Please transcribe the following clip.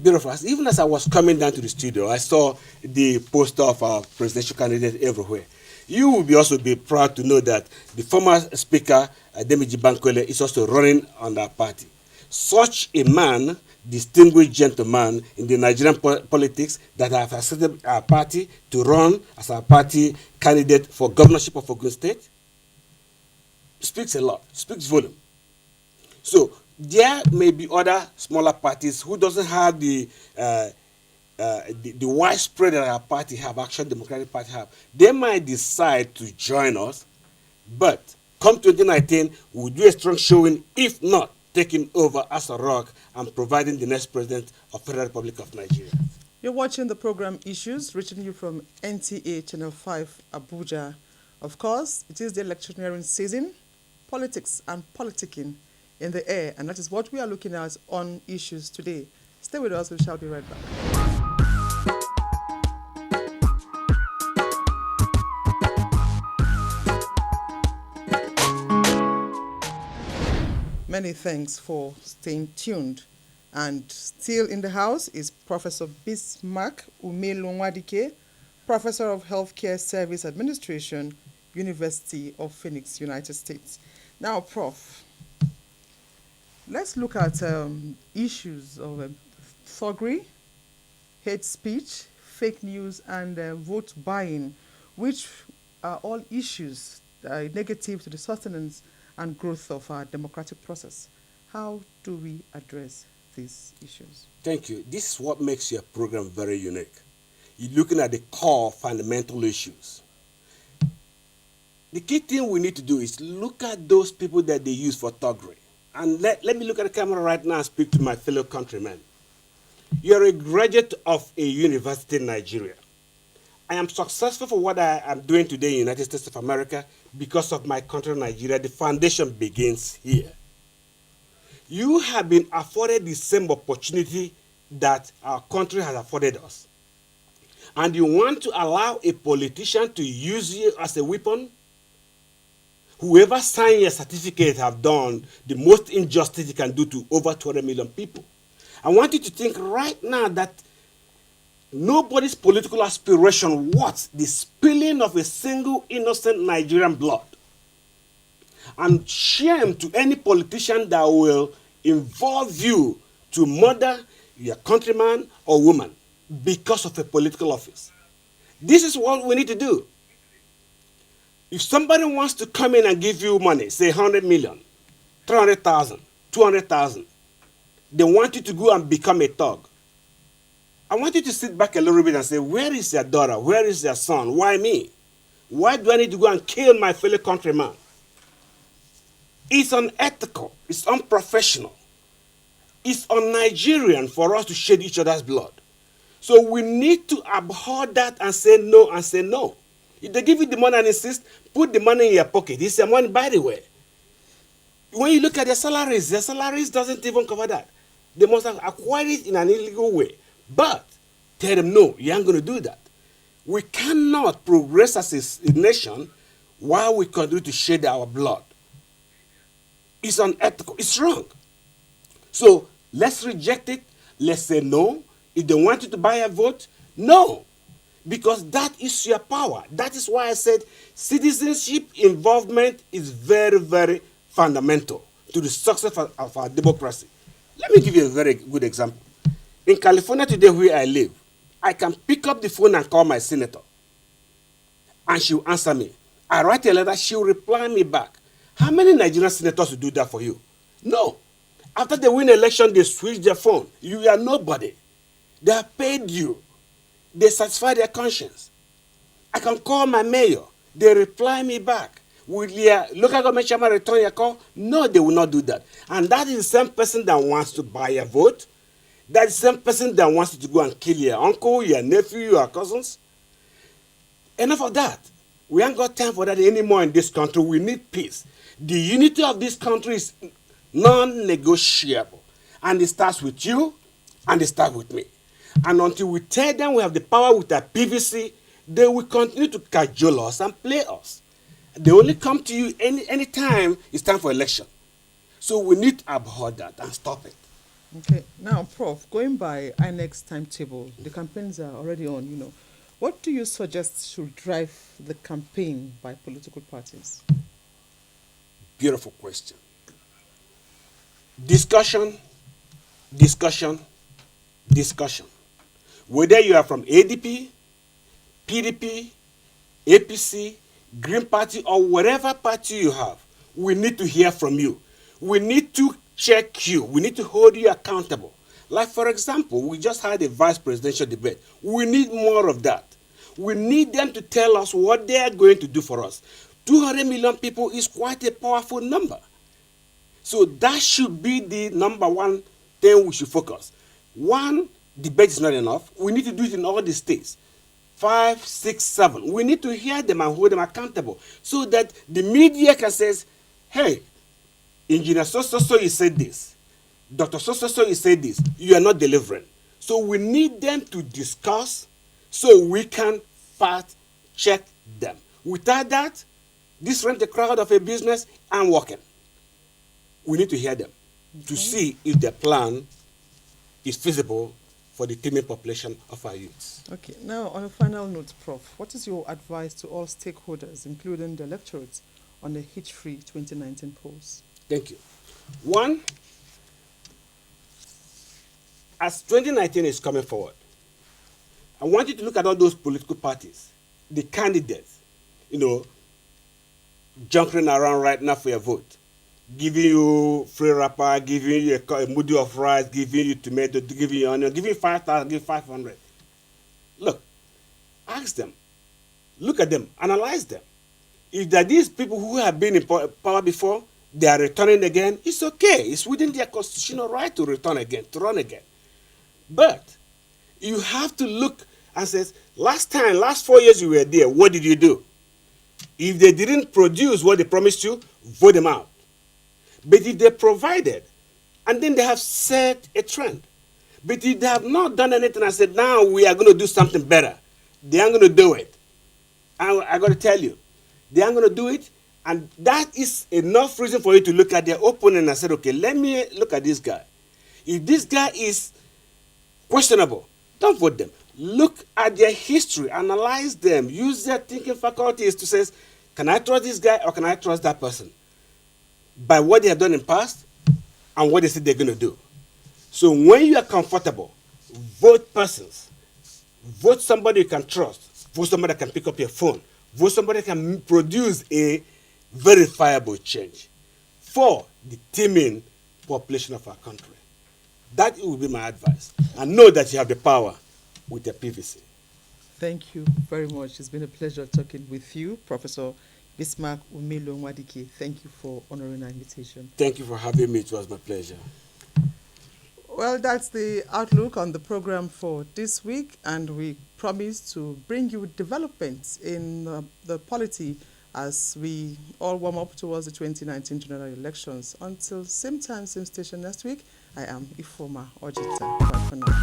bureaucrats. Even as I was coming down to the studio, I saw the poster of our presidential candidate everywhere. You will also be proud to know that the former speaker, Demiji Bankole, is also running on our party. Such a man, distinguished gentleman in the Nigerian politics, that have accepted our party to run as our party candidate for governorship of Ogun State, speaks a lot, speaks volume. So there may be other smaller parties who doesn't have the widespread that our party have, Action Democratic Party have. They might decide to join us, but come 2019, we'll do a strong showing, if not taking over as a rock and providing the next president of Federal Republic of Nigeria. You're watching the program Issues, reaching you from NTA Channel 5, Abuja. Of course, it is the electioneering season, politics and politicking in the air, and that is what we are looking at on Issues today. Stay with us, we shall be right back. Many thanks for staying tuned. And still in the house is Professor Bismarck Nwadike, Professor of Healthcare Service Administration, University of Phoenix, United States. Now, Prof, let's look at issues of thuggery, hate speech, fake news, and vote buying, which are all issues negative to the sustenance and growth of our democratic process. How do we address these issues? Thank you. This is what makes your program very unique. You're looking at the core fundamental issues. The key thing we need to do is look at those people that they use for thuggery. And let me look at the camera right now and speak to my fellow countrymen. You're a graduate of a university in Nigeria. I am successful for what I am doing today in the United States of America because of my country, Nigeria. The foundation begins here. You have been afforded the same opportunity that our country has afforded us. And you want to allow a politician to use you as a weapon? Whoever signed your certificate have done the most injustice he can do to over 200 million people. I want you to think right now that nobody's political aspiration was the spilling of a single innocent Nigerian blood. And shame to any politician that will involve you to murder your countryman or woman because of a political office. This is what we need to do. If somebody wants to come in and give you money, say 100 million, 300,000, 200,000, they want you to go and become a thug. I want you to sit back a little bit and say, where is your daughter? Where is your son? Why me? Why do I need to go and kill my fellow countryman? It's unethical. It's unprofessional. It's un-Nigerian for us to shed each other's blood. So we need to abhor that and say no and say no. If they give you the money and insist, put the money in your pocket. It's your money, by the way. When you look at their salaries doesn't even cover that. They must have acquired it in an illegal way. But tell them, no, you ain't going to do that. We cannot progress as a nation while we continue to shed our blood. It's unethical. It's wrong. So let's reject it. Let's say no. If they want you to buy a vote, no. Because that is your power. That is why I said citizenship involvement is very, very fundamental to the success of our democracy. Let me give you a very good example. In California today, where I live, I can pick up the phone and call my senator. And she'll answer me. I write a letter, she'll reply me back. How many Nigerian senators will do that for you? No. After they win election, they switch their phone. You are nobody. They have paid you. They satisfy their conscience. I can call my mayor. They reply me back. Will your local government chairman return your call? No, they will not do that. And that is the same person that wants to buy a vote. That is the same person that wants you to go and kill your uncle, your nephew, your cousins. Enough of that. We ain't got time for that anymore in this country. We need peace. The unity of this country is non-negotiable. And it starts with you, and it starts with me. And until we tell them we have the power with our PVC, they will continue to cajole us and play us. They only come to you any time it's time for election. So we need to abhor that and stop it. Okay, now, Prof, going by INEC's timetable, the campaigns are already on. What do you suggest should drive the campaign by political parties? Beautiful question. Discussion, discussion, discussion. Whether you are from ADP, PDP, APC, Green Party, or whatever party you have, we need to hear from you. We need to check you. We need to hold you accountable. Like, for example, we just had a vice presidential debate. We need more of that. We need them to tell us what they are going to do for us. 200 million people is quite a powerful number. So that should be the number one thing we should focus. One debate is not enough. We need to do it in all the states. 5, 6, 7. We need to hear them and hold them accountable so that the media can say, hey, Engineer so you said this. Dr. So you said this. You are not delivering. So we need them to discuss so we can fact check them. Without that, this rent a crowd of a business and working. We need to hear them to see if their plan is feasible for the teeming population of our youths. Okay, now on a final note, Prof, what is your advice to all stakeholders, including the electorates, on the Hitch-Free 2019 polls? Thank you. One, as 2019 is coming forward, I want you to look at all those political parties, the candidates, junkering around right now for your vote, giving you free wrapper, giving you a moody of rice, giving you tomato, giving you onion, giving you 5,000, give 500. Look, ask them, look at them, analyze them. If there are these people who have been in power before, they are returning again, it's okay. It's within their constitutional right to return again, to run again. But you have to look and say, last 4 years you were there, what did you do? If they didn't produce what they promised you, vote them out. But if they provided, and then they have set a trend. But if they have not done anything and said, now we are going to do something better, they aren't going to do it. I got to tell you, they aren't going to do it. And that is enough reason for you to look at their opponent and say, okay, let me look at this guy. If this guy is questionable, don't vote them. Look at their history, analyze them, use their thinking faculties to say, can I trust this guy or can I trust that person? By what they have done in the past and what they say they're going to do. So when you are comfortable, vote persons. Vote somebody you can trust. Vote somebody that can pick up your phone. Vote somebody that can produce a verifiable change for the teeming population of our country. That will be my advice. And know that you have the power with your PVC. Thank you very much. It's been a pleasure talking with you, Professor Bismarck Nwadike. Thank you for honoring our invitation. Thank you for having me. It was my pleasure. Well, that's the outlook on the program for this week, and we promise to bring you developments in the polity as we all warm up towards the 2019 general elections. Until same time, same station next week, I am Ifoma Ojita. Bye for now.